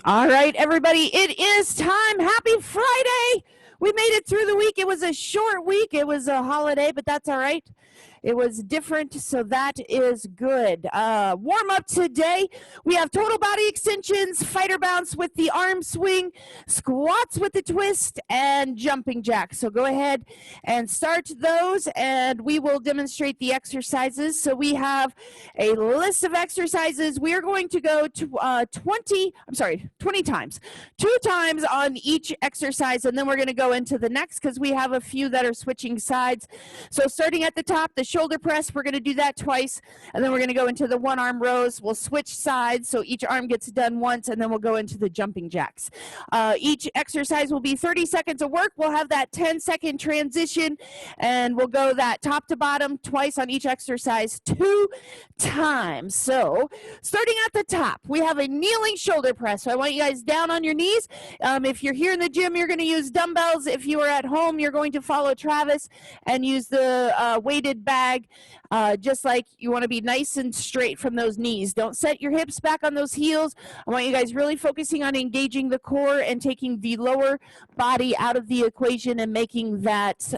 All right, everybody, it is time. Happy Friday. We made it through the week. It was a short week. It was a holiday, but that's all right. It was different, so that is good. Warm up today. We have total body extensions, fighter bounce with the arm swing, squats with the twist, and jumping jacks. So go ahead and start those, and we will demonstrate the exercises. So we have a list of exercises. We are going to go to 20 times, 2 times on each exercise, and then we're going to go into the next because we have a few that are switching sides. So starting at the top, the shoulder press, we're going to do that twice, and then we're going to go into the one arm rows. We'll switch sides so each arm gets done once, and then we'll go into the jumping jacks. Each exercise will be 30 seconds of work. We'll have that 10-second transition, and we'll go that top to bottom twice on each exercise 2 times. So starting at the top, we have a kneeling shoulder press. So I want you guys down on your knees. If you're here in the gym, you're going to use dumbbells. If you are at home, you're going to follow Travis and use the weighted bag, just like you want to be nice and straight from those knees. Don't set your hips back on those heels. I want you guys really focusing on engaging the core and taking the lower body out of the equation and making that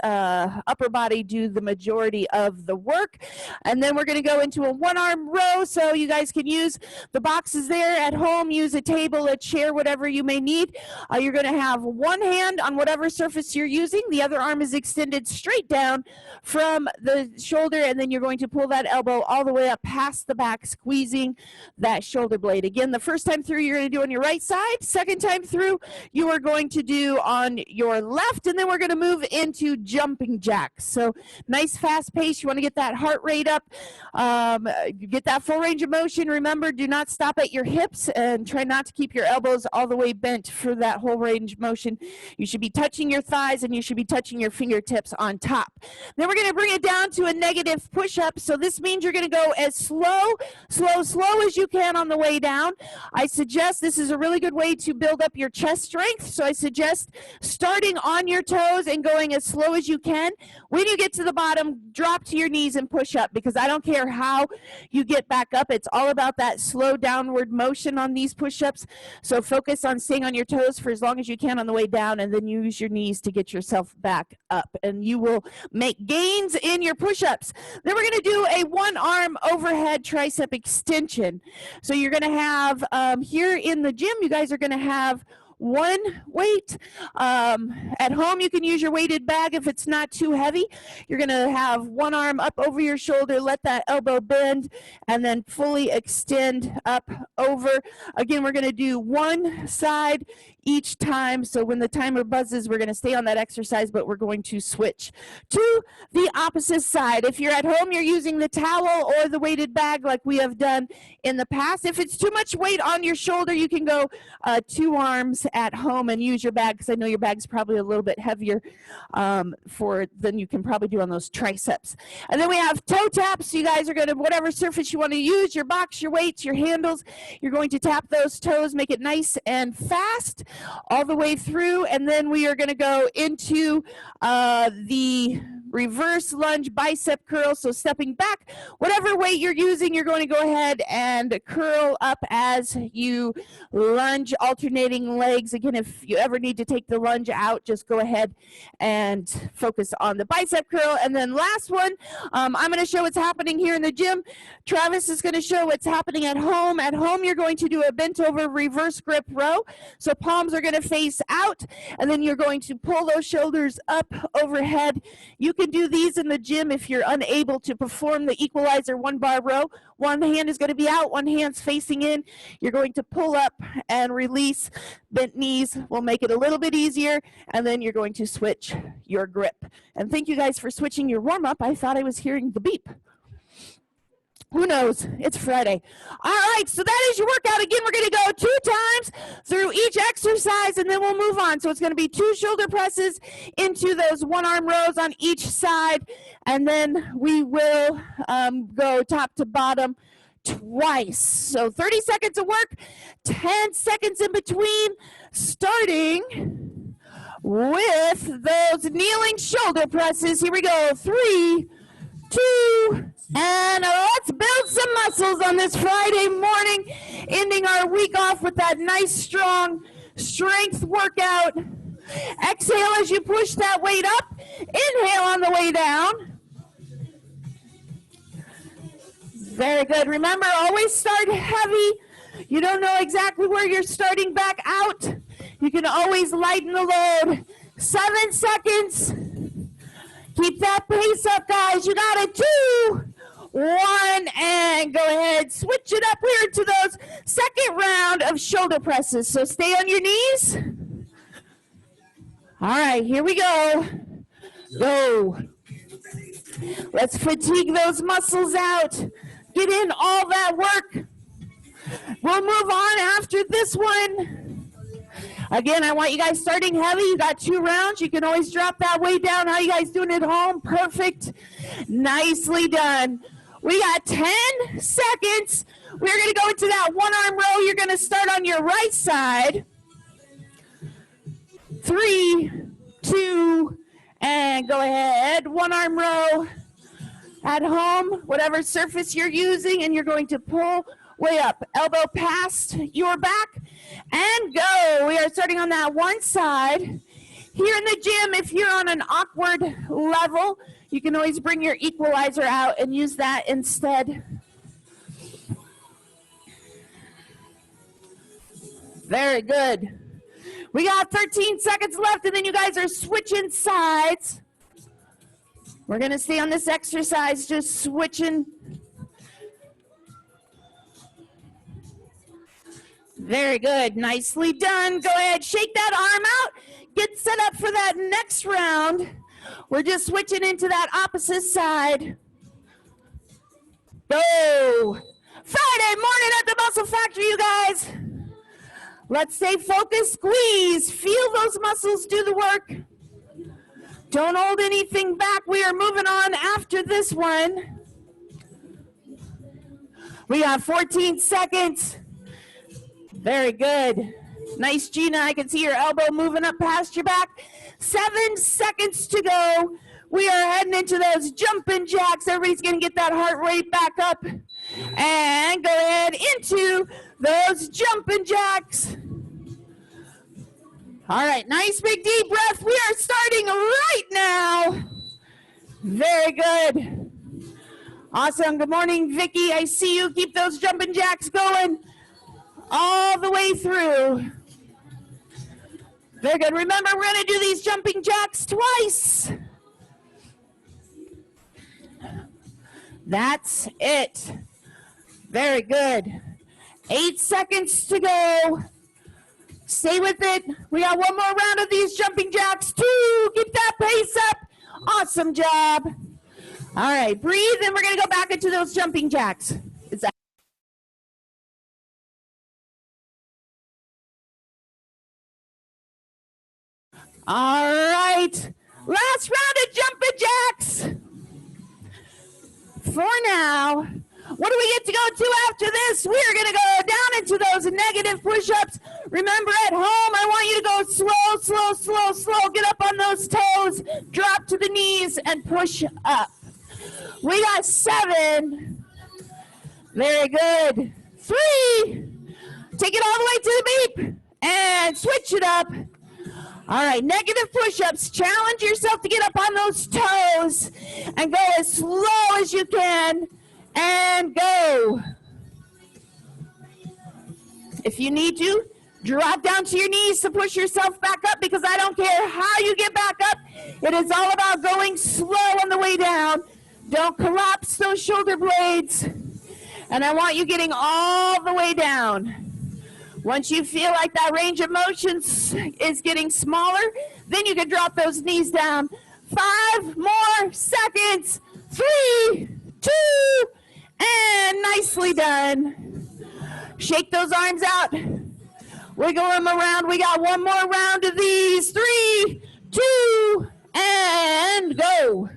upper body do the majority of the work. And then we're going to go into a one-arm row, so you guys can use the boxes there at home, use a table, a chair, whatever you may need. You're going to have one hand on whatever surface you're using. The other arm is extended straight down from the shoulder, and then you're going to pull that elbow all the way up past the back, squeezing that shoulder blade. Again, the first time through, you're going to do on your right side. Second time through, you are going to do on your left, and then we're going to move into jumping jacks. So nice fast pace. You want to get that heart rate up, get that full range of motion. Remember, do not stop at your hips and try not to keep your elbows all the way bent for that whole range of motion. You should be touching your thighs, and you should be touching your fingertips on top. Then we're going to bring it down to a negative push-up. So this means you're going to go as slow as you can on the way down. I suggest this is a really good way to build up your chest strength. So I suggest starting on your toes and going as slow as you can. When you get to the bottom, drop to your knees and push up, because I don't care how you get back up. It's all about that slow downward motion on these push-ups. So focus on staying on your toes for as long as you can on the way down, and then use your knees to get yourself back up, and you will make gains in your push-ups. Then we're going to do a one-arm overhead tricep extension. So you're going to have, here in the gym, you guys are going to have one weight. At home, you can use your weighted bag if it's not too heavy. You're going to have one arm up over your shoulder, let that elbow bend, and then fully extend up over. Again, we're going to do one side each time. So when the timer buzzes, we're going to stay on that exercise, but we're going to switch to the opposite side. If you're at home, you're using the towel or the weighted bag like we have done in the past. If it's too much weight on your shoulder, you can go 2 arms at home and use your bag, because I know your bag's probably a little bit heavier than you can probably do on those triceps. And then we have toe taps. You guys are going to, whatever surface you want to use, your box, your weights, your handles, you're going to tap those toes, make it nice and fast all the way through. And then we are going to go into the reverse lunge bicep curl. So stepping back, whatever weight you're using, you're going to go ahead and curl up as you lunge, alternating legs. Again, if you ever need to take the lunge out, just go ahead and focus on the bicep curl. And then last one, I'm going to show what's happening here in the gym. Travis is going to show what's happening at home. At home, you're going to do a bent over reverse grip row. So palms are going to face out, and then you're going to pull those shoulders up overhead. You can do these in the gym if you're unable to perform the equalizer 1-bar row. One hand is going to be out, one hand's facing in. You're going to pull up and release. Bent knees will make it a little bit easier, and then you're going to switch your grip. And thank you guys for switching your warm-up. I thought I was hearing the beep. Who knows? It's Friday. All right, so that is your workout. Again, we're going to go 2 times through each exercise, and then we'll move on. So it's going to be 2 shoulder presses into those one-arm rows on each side, and then we will go top to bottom twice. So 30 seconds of work, 10 seconds in between, starting with those kneeling shoulder presses. Here we go. 3, 2, and let's build some muscles on this Friday morning. It ending our week off with that nice, strong strength workout. Exhale as you push that weight up. Inhale on the way down. Very good. Remember, always start heavy. You don't know exactly where you're starting back out. You can always lighten the load. 7 seconds. Keep that pace up, guys. You got it. 2, 1, and go ahead. Switch it up here to those second round of shoulder presses. So stay on your knees. All right, here we go. Go. Let's fatigue those muscles out. Get in all that work. We'll move on after this one. Again, I want you guys starting heavy. You got 2 rounds. You can always drop that weight down. How you guys doing at home? Perfect. Nicely done. We got 10 seconds. We're going to go into that one-arm row. You're going to start on your right side. 3, 2, and go ahead. One-arm row. At home, whatever surface you're using, and you're going to pull way up. Elbow past your back, and go. We are starting on that one side. Here in the gym, if you're on an awkward level, you can always bring your equalizer out and use that instead. Very good. We got 13 seconds left, and then you guys are switching sides. We're going to stay on this exercise, just switching. Very good. Nicely done. Go ahead, shake that arm out. Get set up for that next round. We're just switching into that opposite side. Go. Friday morning at the Muscle Factory, you guys. Let's stay focused. Squeeze. Feel those muscles do the work. Don't hold anything back. We are moving on after this one. We got 14 seconds. Very good. Nice, Gina. I can see your elbow moving up past your back. 7 seconds to go. We are heading into those jumping jacks. Everybody's going to get that heart rate back up. And go ahead into those jumping jacks. All right, nice big deep breath. We are starting right now. Very good. Awesome. Good morning, Vicki. I see you. Keep those jumping jacks going all the way through. Very good. Remember, we're going to do these jumping jacks twice. That's it. Very good. 8 seconds to go. Stay with it. We got one more round of these jumping jacks. 2. Keep that pace up. Awesome job. All right, breathe, and we're going to go back into those jumping jacks. All right, last round of jumping jacks. For now, what do we get to go to after this? We are going to go down into those negative push-ups. Remember, at home, I want you to go slow, slow, slow, slow. Get up on those toes, drop to the knees, and push up. We got 7. Very good. 3. Take it all the way to the beep, and switch it up. All right, negative push-ups. Challenge yourself to get up on those toes and go as slow as you can, and go. If you need to, drop down to your knees to push yourself back up, because I don't care how you get back up. It is all about going slow on the way down. Don't collapse those shoulder blades. And I want you getting all the way down. Once you feel like that range of motion is getting smaller, then you can drop those knees down. 5 more seconds. 3, 2, and nicely done. Shake those arms out. Wiggle them around. We got one more round of these. 3, 2, and go.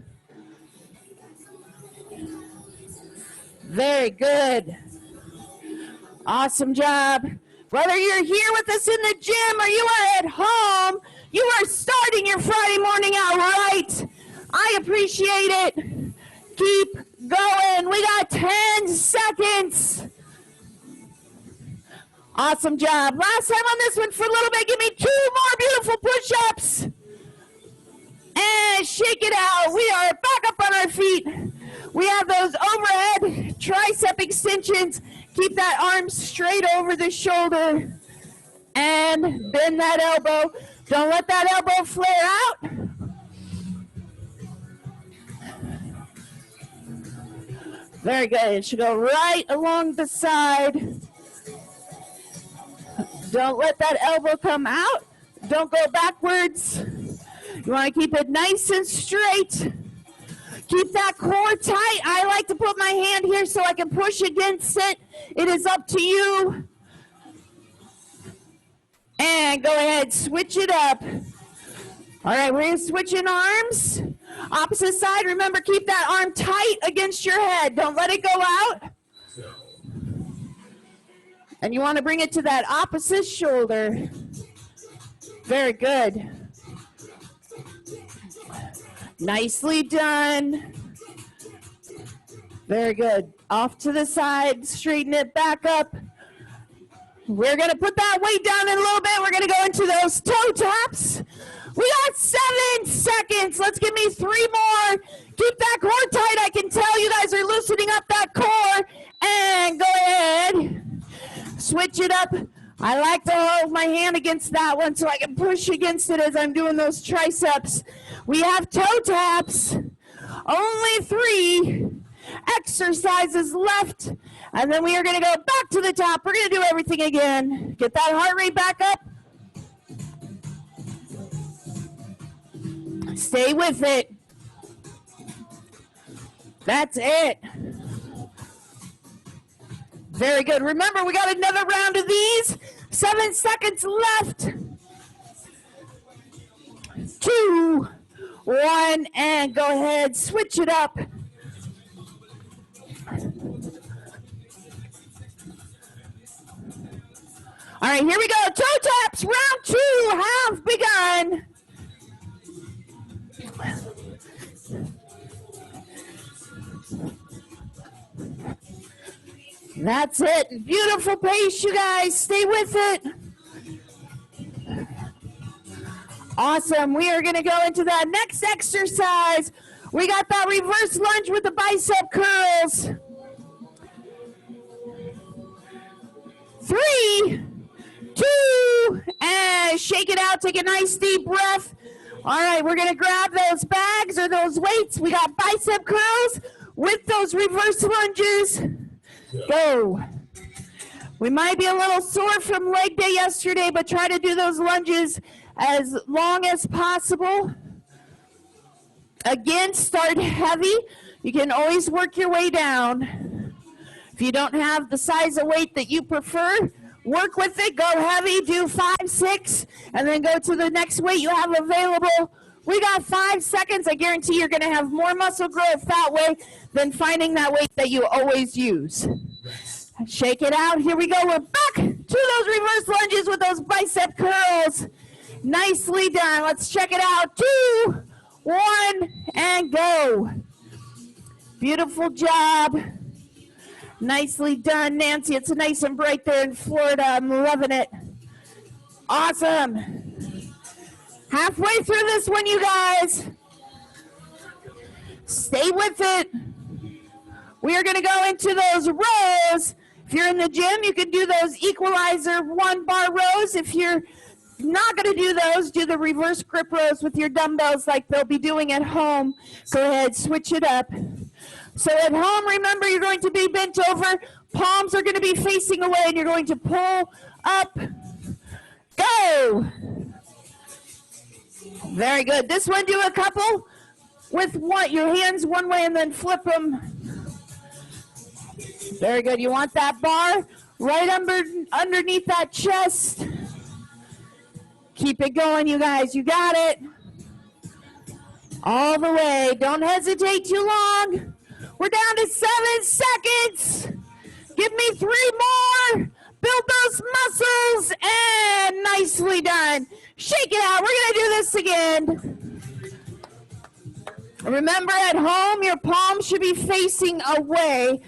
Very good. Awesome job. Whether you're here with us in the gym or you are at home, you are starting your Friday morning out right. I appreciate it. Keep going. We got 10 seconds. Awesome job. Last time on this one for a little bit. Give me 2 more beautiful push-ups. And shake it out. We are back up on our feet. We have those overhead tricep extensions. Keep that arm straight over the shoulder. And bend that elbow. Don't let that elbow flare out. Very good. It should go right along the side. Don't let that elbow come out. Don't go backwards. You want to keep it nice and straight. Keep that core tight. I like to put my hand here so I can push against it. It is up to you. And go ahead, switch it up. All right, we're going to switch in arms. Opposite side. Remember, keep that arm tight against your head. Don't let it go out. And you want to bring it to that opposite shoulder. Very good. Nicely done. Very good. Off to the side, straighten it back up. We're going to put that weight down in a little bit. We're going to go into those toe taps. We got 7 seconds. Let's give me 3 more. Keep that core tight. I can tell you guys are loosening up that core. And go ahead. Switch it up. I like to hold my hand against that one so I can push against it as I'm doing those triceps. We have toe taps. Only 3 exercises left. And then we are going to go back to the top. We're going to do everything again. Get that heart rate back up. Stay with it. That's it. Very good. Remember, we got another round of these. 7 seconds left. 2, 1, and go ahead. Switch it up. All right, here we go. Toe taps, round 2 have begun. That's it. Beautiful pace, you guys. Stay with it. Awesome. We are going to go into that next exercise. We got that reverse lunge with the bicep curls. 3, 2, and shake it out. Take a nice deep breath. All right, we're going to grab those bags or those weights. We got bicep curls with those reverse lunges. Go. We might be a little sore from leg day yesterday, but try to do those lunges as long as possible. Again, start heavy. You can always work your way down. If you don't have the size of weight that you prefer, work with it. Go heavy, do 5, 6, and then go to the next weight you have available. We got 5 seconds. I guarantee you're going to have more muscle growth that way than finding that weight that you always use. Shake it out. Here we go. We're back to those reverse lunges with those bicep curls. Nicely done. Let's check it out. 2, 1, and go. Beautiful job. Nicely done, Nancy. It's nice and bright there in Florida. I'm loving it. Awesome. Halfway through this one, you guys. Stay with it. We are going to go into those rows. If you're in the gym, you can do those equalizer 1-bar rows. If you're not going to do those, do the reverse grip rows with your dumbbells like they'll be doing at home. Go ahead, switch it up. So at home, remember, you're going to be bent over. Palms are going to be facing away, and you're going to pull up. Go. Very good. This one, do a couple with your hands one way and then flip them. Very good. You want that bar right underneath that chest. Keep it going, you guys. You got it. All the way. Don't hesitate too long. We're down to 7 seconds. Give me 3 more. Build those muscles. And nicely done. Shake it out. We're going to do this again. Remember, at home, your palms should be facing away.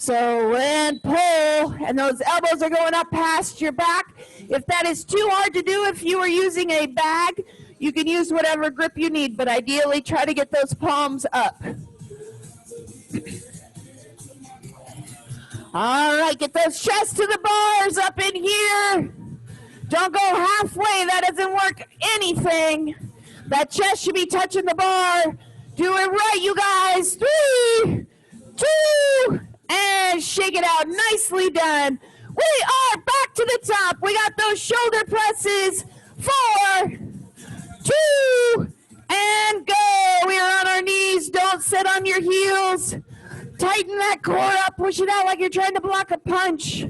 So and pull, and those elbows are going up past your back. If that is too hard to do, if you are using a bag, you can use whatever grip you need, but ideally try to get those palms up. All right, get those chests to the bars up in here. Don't go halfway, that doesn't work anything. That chest should be touching the bar. Do it right, you guys. 3, 2, and shake it out. Nicely done. We are back to the top. We got those shoulder presses. 4, 2, and go. We are on our knees. Don't sit on your heels. Tighten that core up. Push it out like you're trying to block a punch.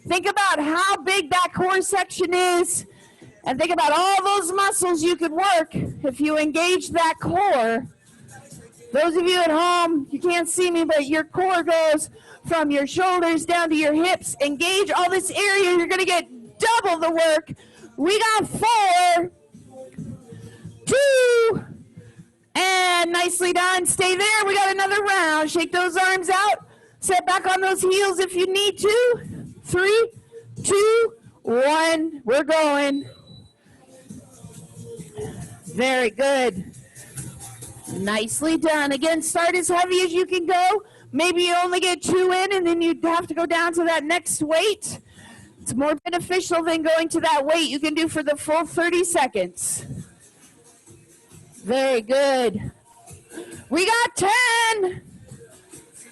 Think about how big that core section is, and think about all those muscles you could work if you engage that core. Those of you at home, you can't see me, but your core goes from your shoulders down to your hips. Engage all this area. You're going to get double the work. We got 4, 2, and nicely done. Stay there. We got another round. Shake those arms out. Set back on those heels if you need to. 3, 2, 1. We're going. Very good. Nicely done. Again, start as heavy as you can go. Maybe you only get 2 in, and then you have to go down to that next weight. It's more beneficial than going to that weight you can do for the full 30 seconds. Very good. We got 10.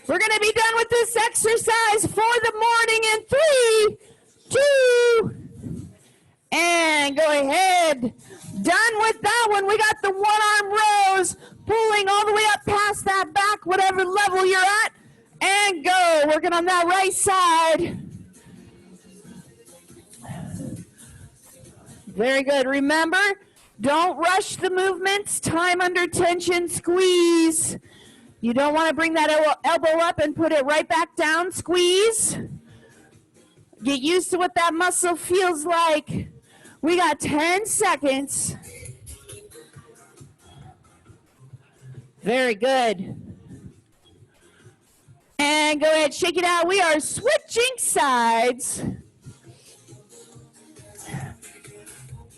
We're going to be done with this exercise for the morning in 3, 2, and go ahead. Done with that one. We got the one-arm rows, pulling all the way up past that back, whatever level you're at, and go. Working on that right side. Very good. Remember, don't rush the movements. Time under tension, squeeze. You don't want to bring that elbow up and put it right back down. Squeeze. Get used to what that muscle feels like. We got 10 seconds. Very good. And go ahead, shake it out. We are switching sides.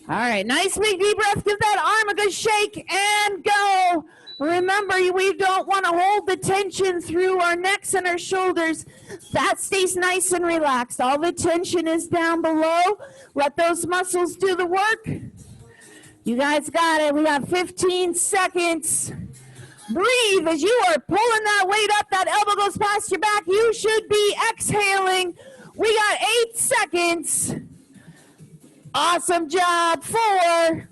All right, nice big deep breath. Give that arm a good shake and go. Remember, we don't want to hold the tension through our necks and our shoulders. That stays nice and relaxed. All the tension is down below. Let those muscles do the work. You guys got it. We got 15 seconds. Breathe as you are pulling that weight up. That elbow goes past your back. You should be exhaling. We got 8 seconds. Awesome job. 4,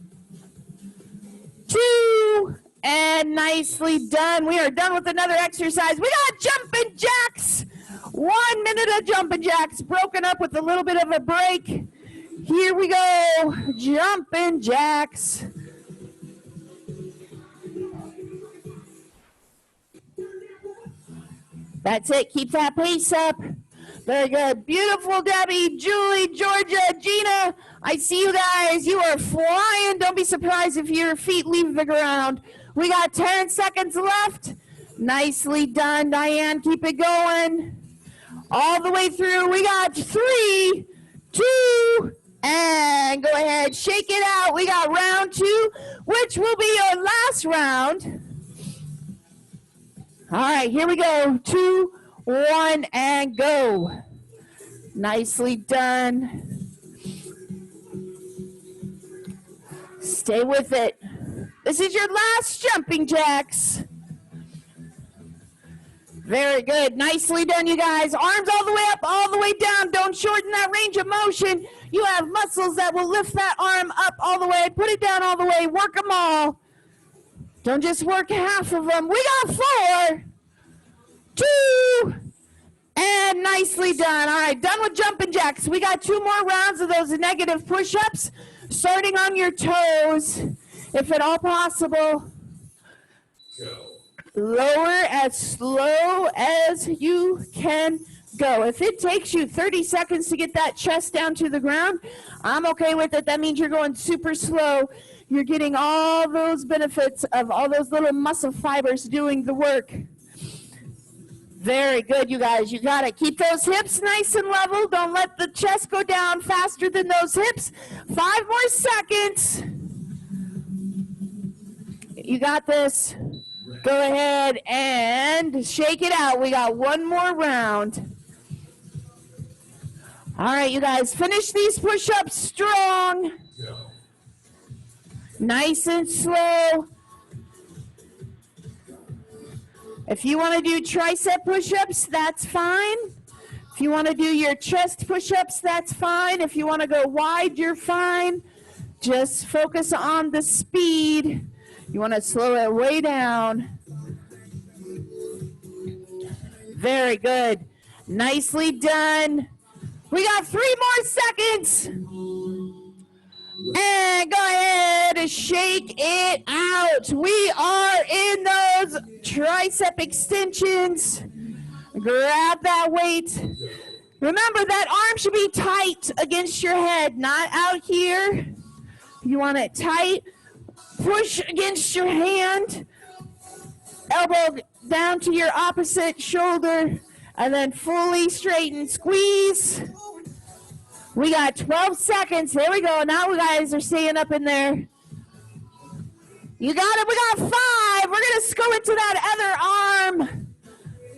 2, and nicely done. We are done with another exercise. We got jumping jacks. 1 minute of jumping jacks, broken up with a little bit of a break. Here we go. Jumping jacks. That's it. Keep that pace up. Very good. Beautiful, Debbie, Julie, Georgia, Gina. I see you guys. You are flying. Don't be surprised if your feet leave the ground. We got 10 seconds left. Nicely done, Diane. Keep it going. All the way through. We got 3, 2, and go ahead. Shake it out. We got round 2, which will be your last round. All right, here we go. 2, 1, and go. Nicely done. Stay with it. This is your last jumping jacks. Very good. Nicely done, you guys. Arms all the way up, all the way down. Don't shorten that range of motion. You have muscles that will lift that arm up all the way. Put it down all the way. Work them all. Don't just work half of them. We got 4, 2, and nicely done. All right, done with jumping jacks. We got 2 more rounds of those negative push-ups, starting on your toes, if at all possible. Go. Lower as slow as you can go. If it takes you 30 seconds to get that chest down to the ground, I'm okay with it. That means you're going super slow. You're getting all those benefits of all those little muscle fibers doing the work. Very good, you guys. You got to keep those hips nice and level. Don't let the chest go down faster than those hips. 5 more seconds. You got this. Go ahead and shake it out. We got one more round. All right, you guys, finish these push-ups strong. Nice and slow. If you want to do tricep push-ups, that's fine. If you want to do your chest push-ups, that's fine. If you want to go wide, you're fine. Just focus on the speed. You want to slow it way down. Very good. Nicely done. We got 3 more seconds. And go ahead and shake it out. We are in those tricep extensions. Grab that weight. Remember, that arm should be tight against your head, not out here. You want it tight. Push against your hand. Elbow down to your opposite shoulder. And then fully straighten. Squeeze. We got 12 seconds. There we go. Now you guys are staying up in there. You got it. We got 5. We're going to go into that other arm.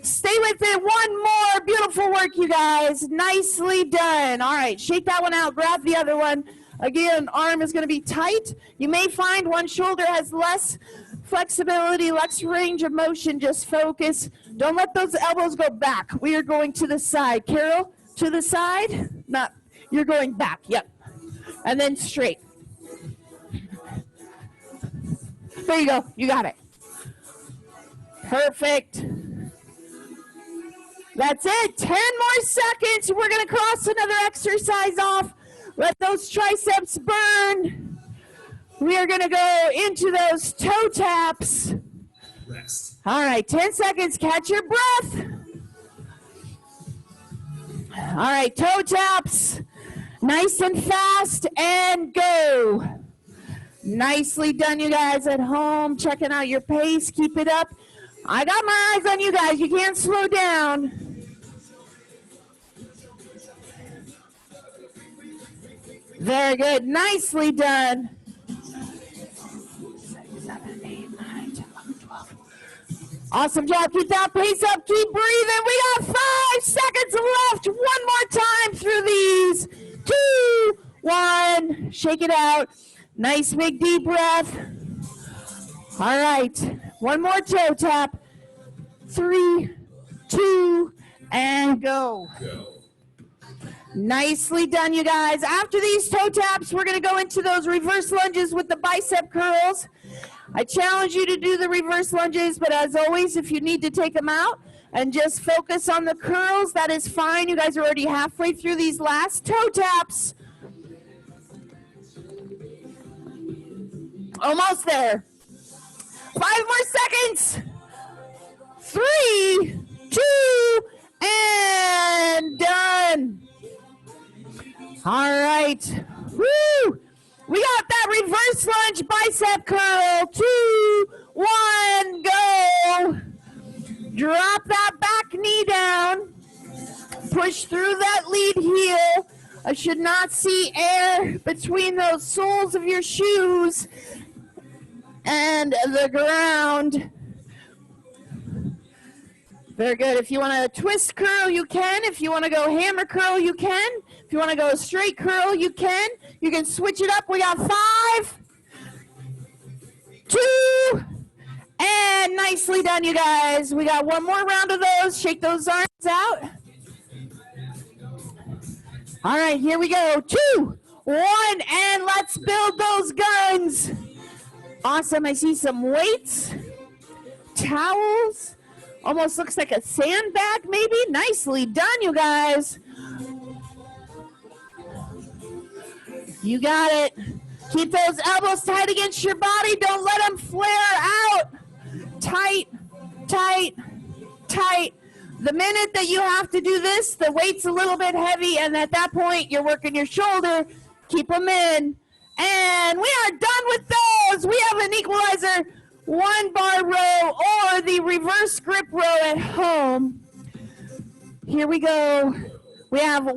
Stay with it. One more. Beautiful work, you guys. Nicely done. All right. Shake that one out. Grab the other one. Again, arm is going to be tight. You may find one shoulder has less flexibility, less range of motion. Just focus. Don't let those elbows go back. We are going to the side. Carol, to the side. Not. You're going back, yep. And then straight. There you go, you got it. Perfect. That's it, 10 more seconds. We're gonna cross another exercise off. Let those triceps burn. We are gonna go into those toe taps. Rest. All right, 10 seconds, catch your breath. All right, toe taps. Nice and fast, and go. Nicely done, you guys at home. Checking out your pace. Keep it up. I got my eyes on you guys. You can't slow down. Very good. Nicely done. 6, 7, 8, 9, 10, 11, 12. Awesome job. Keep that pace up. Keep breathing. We got 5 seconds left. One more time through these. 2, 1, shake it out. Nice big deep breath. All right, one more toe tap. 3, 2, and go. Nicely done, you guys. After these toe taps, we're gonna go into those reverse lunges with the bicep curls. I challenge you to do the reverse lunges, but as always, if you need to take them out, and just focus on the curls, that is fine. You guys are already halfway through these last toe taps. Almost there. 5 more seconds. 3, 2, and done. All right. Woo! We got that reverse lunge bicep curl. 2, 1, go. Drop that back knee down. Push through that lead heel. I should not see air between those soles of your shoes and the ground. Very good. If you want to twist curl, you can. If you want to go hammer curl, you can. If you want to go straight curl, you can. You can switch it up. We got 5, 2, and nicely done, you guys. We got one more round of those. Shake those arms out. All right, here we go. 2, 1, and let's build those guns. Awesome. I see some weights, towels. Almost looks like a sandbag, maybe. Nicely done, you guys. You got it. Keep those elbows tight against your body. Don't let them flare out. Tight, tight, tight. The minute that you have to do this, the weight's a little bit heavy, and at that point, you're working your shoulder. Keep them in. And we are done with those. We have an equalizer 1 bar row or the reverse grip row at home. Here we go. We have 1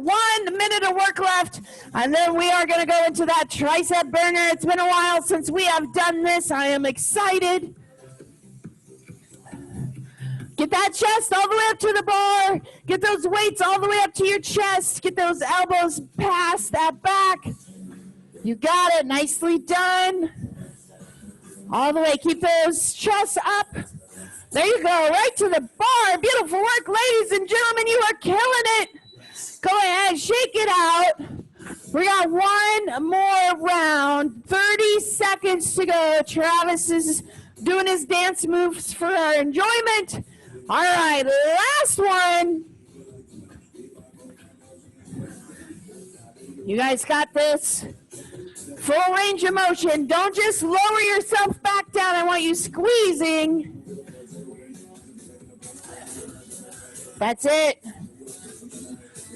minute of work left, and then we are going to go into that tricep burner. It's been a while since we have done this. I am excited. Get that chest all the way up to the bar. Get those weights all the way up to your chest. Get those elbows past that back. You got it. Nicely done. All the way. Keep those chests up. There you go. Right to the bar. Beautiful work, ladies and gentlemen. You are killing it. Go ahead. Shake it out. We got one more round. 30 seconds to go. Travis is doing his dance moves for our enjoyment. All right. Last one. You guys got this. Full range of motion. Don't just lower yourself back down. I want you squeezing. That's it.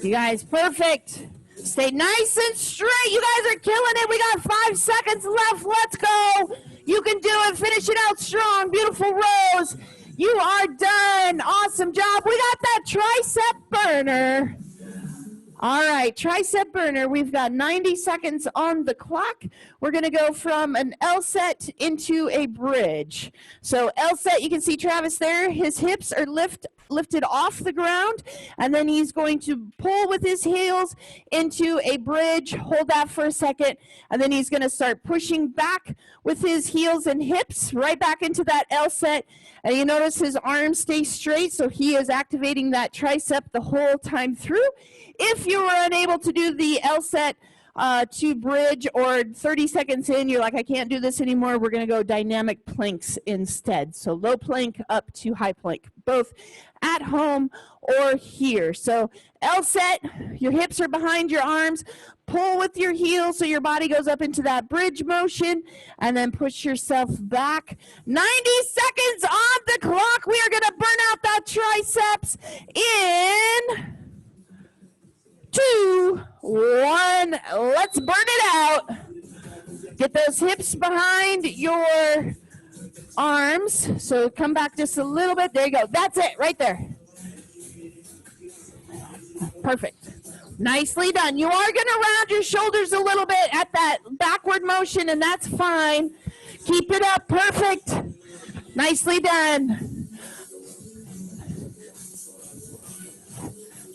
You guys, perfect. Stay nice and straight. You guys are killing it. We got 5 seconds left. Let's go. You can do it. Finish it out strong. Beautiful rows. You are done. Awesome job. We got that tricep burner. All right, tricep burner. We've got 90 seconds on the clock. We're going to go from an L set into a bridge. So L set, you can see Travis there. His hips are lifted off the ground, and then he's going to pull with his heels into a bridge. Hold that for a second, and then he's going to start pushing back with his heels and hips right back into that L set. And you notice his arms stay straight, so he is activating that tricep the whole time through. If you were unable to do the L set to bridge, or 30 seconds in, you're like, I can't do this anymore, we're going to go dynamic planks instead. So low plank up to high plank, both at home or here. So L set, your hips are behind your arms. Pull with your heels so your body goes up into that bridge motion, and then push yourself back. 90 seconds on the clock. We are going to burn out that triceps in 2, 1. Let's burn it out. Get those hips behind your arms. So come back just a little bit. There you go. That's it right there. Perfect. Nicely done. You are going to round your shoulders a little bit at that backward motion, and that's fine. Keep it up. Perfect. Nicely done.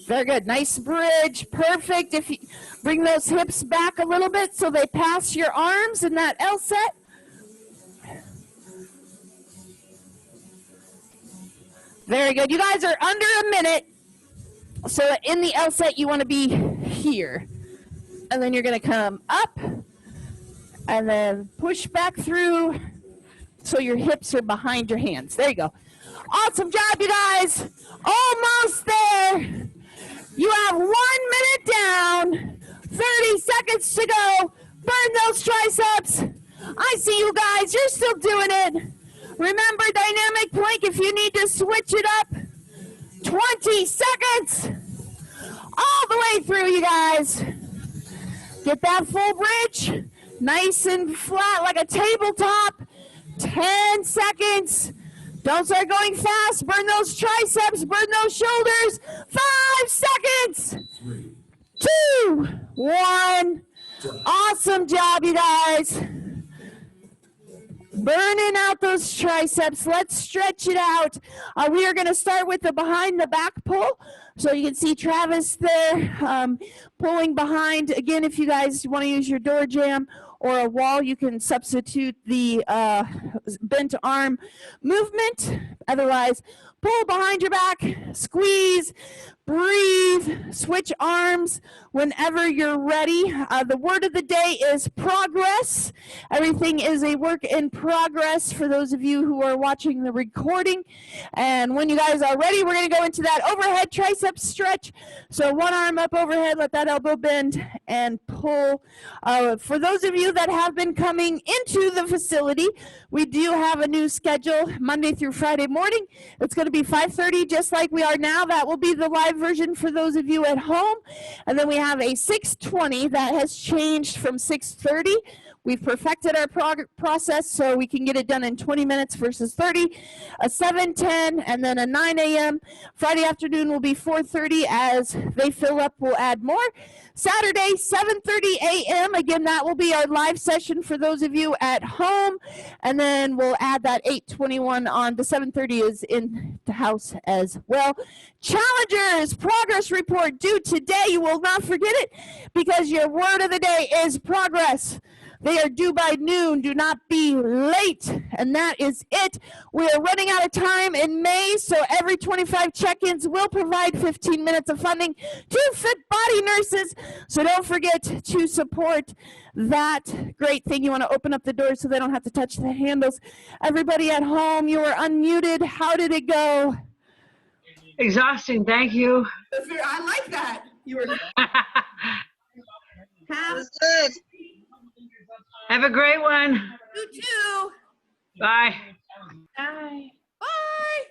Very good. Nice bridge. Perfect. If you bring those hips back a little bit so they pass your arms in that L set. Very good. You guys are under a minute. So in the L set, you want to be here. And then you're going to come up and then push back through so your hips are behind your hands. There you go. Awesome job, you guys. Almost there. You have 1 minute down. 30 seconds to go. Burn those triceps. I see you guys. You're still doing it. Remember, dynamic plank if you need to switch it up. 20 seconds. All the way through, you guys. Get that full bridge. Nice and flat like a tabletop. 10 seconds. Don't start going fast. Burn those triceps. Burn those shoulders. 5 seconds. 2, 1. Awesome job, you guys. Burning out those triceps. Let's stretch it out. We are going to start with the behind the back pull. So you can see Travis there pulling behind. Again, if you guys want to use your door jamb or a wall, you can substitute the bent arm movement. Otherwise, pull behind your back, squeeze, breathe, switch arms whenever you're ready. The word of the day is progress. Everything is a work in progress for those of you who are watching the recording. And when you guys are ready, we're going to go into that overhead tricep stretch. So one arm up overhead, let that elbow bend and pull. For those of you that have been coming into the facility, we do have a new schedule Monday through Friday morning. It's going to be 5:30 just like we are now. That will be the live version for those of you at home. And then we have a 6:20 that has changed from 6:30. We've perfected our process so we can get it done in 20 minutes versus 30. A 7:10 and then a 9 a.m. Friday afternoon will be 4:30. As they fill up, we'll add more. Saturday, 7:30 a.m. Again, that will be our live session for those of you at home. And then we'll add that 8:21 on. The 7:30 is in the house as well. Challengers, progress report due today. You will not forget it because your word of the day is progress. They are due by noon. Do not be late. And that is it. We are running out of time in May, so every 25 check-ins will provide 15 minutes of funding to Fit Body Nurses. So don't forget to support that great thing. You want to open up the doors so they don't have to touch the handles. Everybody at home, you are unmuted. How did it go? Exhausting, thank you. I like that. You were Good. Have a great one. You too. Bye. Bye. Bye.